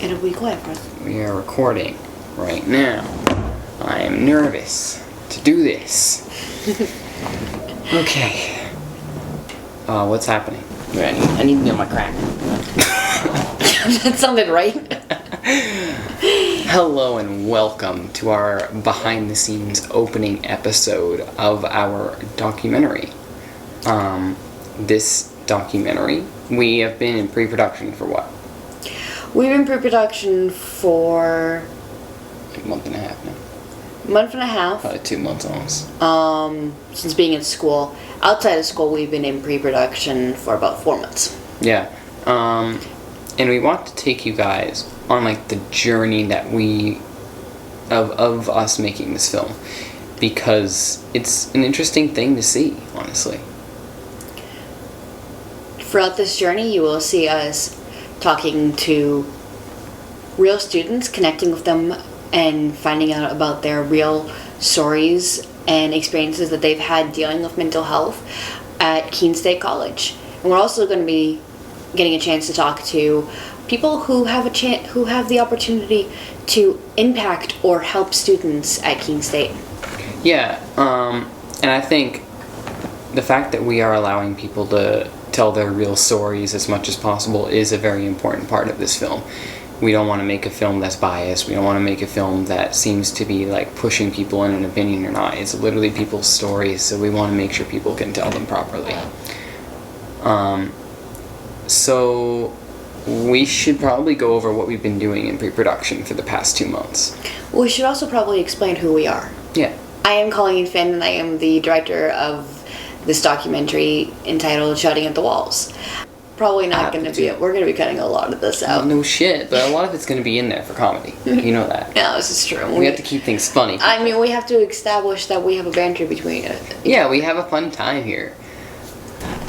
It'll be quiet for us. We are recording right now. I am nervous to do this. Okay. What's happening? I need to get my crack. That sounded right. Hello and welcome to our behind-the-scenes opening episode of our documentary. This documentary, we have been in pre-production for what? We've been in pre-production for Like a month and a half now. month and a half. Probably 2 months almost. Since being in school. Outside of school, we've been in pre-production for about 4 months. Yeah. And we want to take you guys on like the journey that of us making this film, because it's an interesting thing to see, honestly. Throughout this journey, you will see us talking to real students, connecting with them, and finding out about their real stories and experiences that they've had dealing with mental health at Keene State College. And we're also going to be getting a chance to talk to people who have the opportunity to impact or help students at Keene State. Yeah, and I think the fact that we are allowing people to tell their real stories as much as possible is a very important part of this film. We don't want to make a film that's biased. We don't want to make a film that seems to be like pushing people in an opinion or not. It's literally people's stories, so we want to make sure people can tell them properly. So we should probably go over what we've been doing in pre-production for the past 2 months. We should also probably explain who we are. Yeah. I am Colleen Finn, and I am the director of this documentary entitled Shouting at the Walls. Probably not going to be it. We're going to be cutting a lot of this out. No shit, but a lot of it's going to be in there for comedy. You know that. Yeah, this is true. We have to keep things funny. I mean, we have to establish that we have a banter between it. Yeah, we have a fun time here.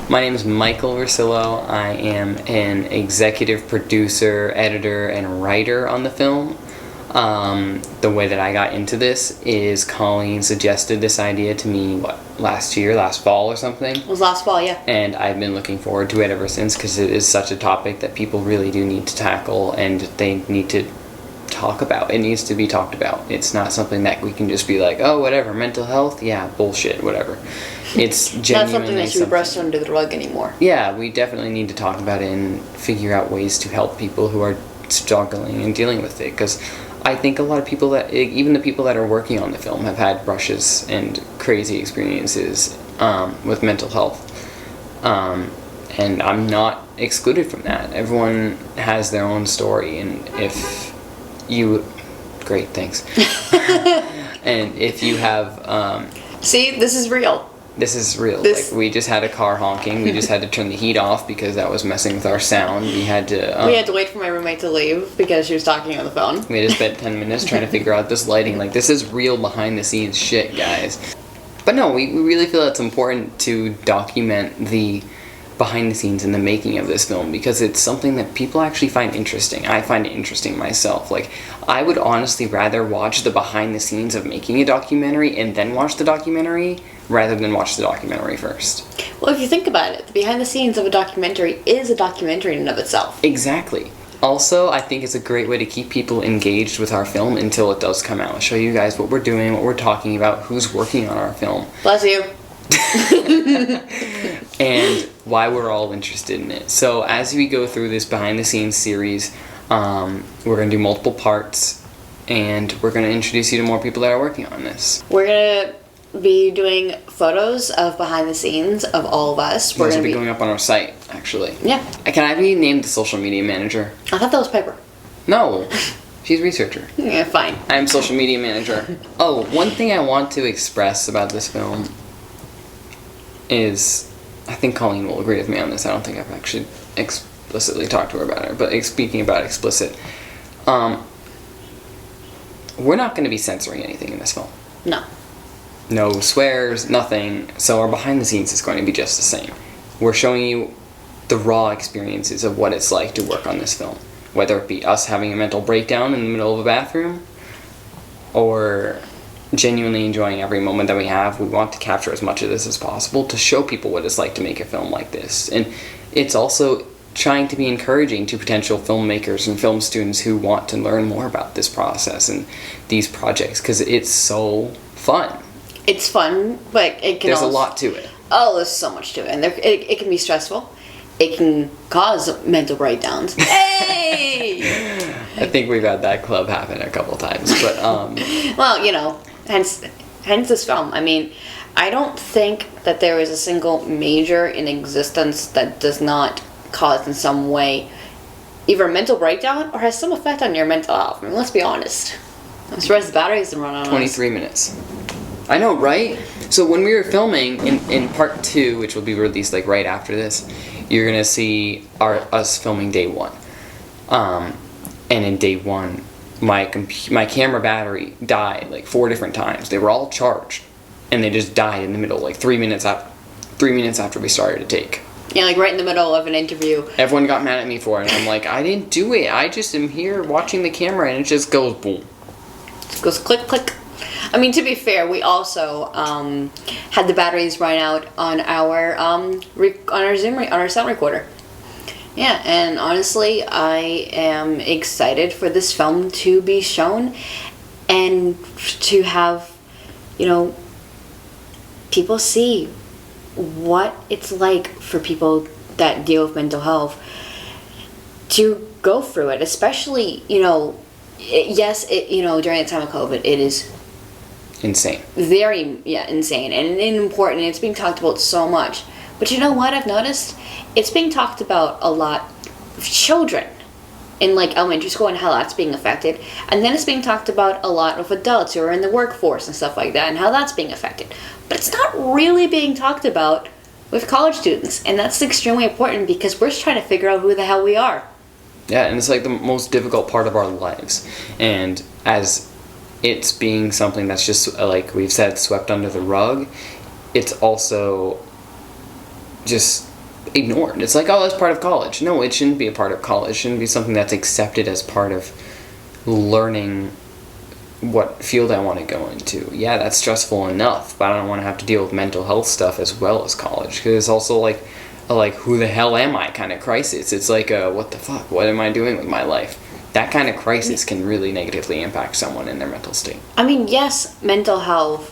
My name is Michael Versillo. I am an executive producer, editor, and writer on the film. The way that I got into this is Colleen suggested this idea to me, last fall or something? It was last fall, yeah. And I've been looking forward to it ever since, because it is such a topic that people really do need to tackle and they need to talk about. It needs to be talked about. It's not something that we can just be like, oh, whatever, mental health? Yeah, bullshit, whatever. It's genuinely not something that should be brushed under the rug anymore. Yeah, we definitely need to talk about it and figure out ways to help people who are struggling and dealing with it, because I think a lot of people even the people that are working on the film have had brushes and crazy experiences with mental health. And I'm not excluded from that. Everyone has their own story, and if you... Great, thanks. And if you have... See, this is real. This is real. Like, we just had a car honking. We just had to turn the heat off because that was messing with our sound. We had to wait for my roommate to leave because she was talking on the phone. We had to spend 10 minutes trying to figure out this lighting. Like, this is real behind-the-scenes shit, guys. But no, we really feel it's important to document the behind-the-scenes and the making of this film, because it's something that people actually find interesting. I find it interesting myself. Like, I would honestly rather watch the behind-the-scenes of making a documentary and then watch the documentary rather than watch the documentary first. Well, if you think about it, the behind-the-scenes of a documentary is a documentary in and of itself. Exactly. Also, I think it's a great way to keep people engaged with our film until it does come out. Show you guys what we're doing, what we're talking about, who's working on our film. Bless you. And why we're all interested in it. So as we go through this behind-the-scenes series, we're going to do multiple parts, and we're going to introduce you to more people that are working on this. We're going to be doing photos of behind the scenes of all of us. We're going to be going up on our site, actually. Yeah. Can I be named the social media manager? I thought that was Piper. No. She's researcher. Yeah, fine. I'm social media manager. Oh, one thing I want to express about this film is, I think Colleen will agree with me on this. I don't think I've actually explicitly talked to her about it, but speaking about explicit, we're not going to be censoring anything in this film. No. No swears, nothing. So our behind the scenes is going to be just the same. We're showing you the raw experiences of what it's like to work on this film. Whether it be us having a mental breakdown in the middle of a bathroom, or genuinely enjoying every moment that we have. We want to capture as much of this as possible to show people what it's like to make a film like this. And it's also trying to be encouraging to potential filmmakers and film students who want to learn more about this process and these projects, because it's so fun. It's fun, but it can There's also, a lot to it. Oh, there's so much to it, and it can be stressful. It can cause mental breakdowns. Hey! I think we've had that club happen a couple times, but Well, hence this film. I mean, I don't think that there is a single major in existence that does not cause in some way either a mental breakdown or has some effect on your mental health. I mean, let's be honest. I'm surprised the batteries didn't run on us. 23 minutes. I know, right? So when we were filming in part 2, which will be released like right after this, you're gonna see us filming day 1. And in day 1, my camera battery died like 4 different times. They were all charged, and they just died in the middle, like 3 minutes after we started to take. Yeah, like right in the middle of an interview. Everyone got mad at me for it, and I'm like, I didn't do it. I just am here watching the camera, and it just goes boom. It goes click, click. I mean, to be fair, we also had the batteries run out on our on our sound recorder. Yeah, and honestly, I am excited for this film to be shown and to have, people see what it's like for people that deal with mental health to go through it, especially, during the time of COVID, it is insane. Very, insane and important, and it's being talked about so much. But you know what I've noticed? It's being talked about a lot with children in like elementary school and how that's being affected. And then it's being talked about a lot with adults who are in the workforce and stuff like that and how that's being affected. But it's not really being talked about with college students. And that's extremely important because we're just trying to figure out who the hell we are. Yeah, and it's like the most difficult part of our lives. And as it's being something that's just, like we've said, swept under the rug, it's also just ignored. It's like, oh, that's part of college. No, it shouldn't be a part of college. It shouldn't be something that's accepted as part of learning what field I want to go into. Yeah, that's stressful enough, but I don't want to have to deal with mental health stuff as well as college, because it's also like who the hell am I kind of crisis. It's like what the fuck, what am I doing with my life? That kind of crisis can really negatively impact someone in their mental state. I mean, yes, mental health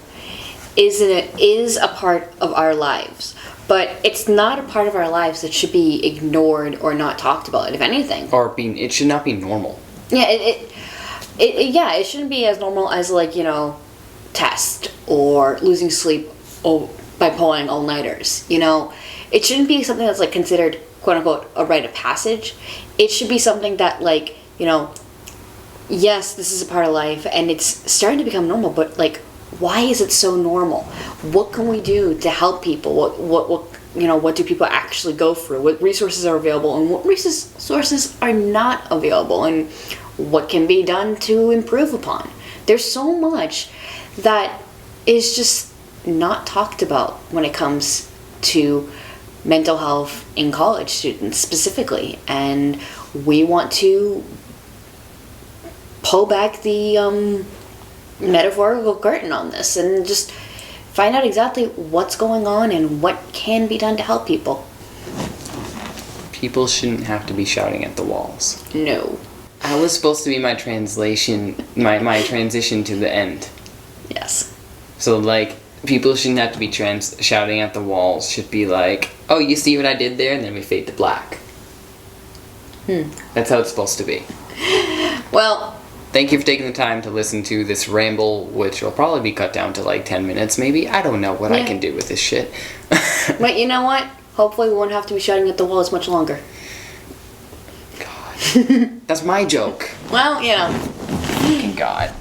is a part of our lives, but it's not a part of our lives that should be ignored or not talked about, if anything. Or it should not be normal. Yeah, it shouldn't be as normal as test or losing sleep by pulling all-nighters. It shouldn't be something that's considered quote unquote a rite of passage. It should be something that yes, this is a part of life and it's starting to become normal, but why is it so normal? What can we do to help people? What do people actually go through? What resources are available and what resources are not available, and what can be done to improve upon? There's so much that is just not talked about when it comes to mental health in college students specifically, and we want to pull back the metaphorical curtain on this and just find out exactly what's going on and what can be done to help people. People shouldn't have to be shouting at the walls. No. That was supposed to be my translation, my transition to the end. Yes. So people shouldn't have to be shouting at the walls. Should be like, oh, you see what I did there? And then we fade to black. That's how it's supposed to be. Well, thank you for taking the time to listen to this ramble, which will probably be cut down to 10 minutes maybe. I don't know what I can do with this shit. But you know what? Hopefully we won't have to be shouting at the walls much longer. God. That's my joke. Well, Fucking God.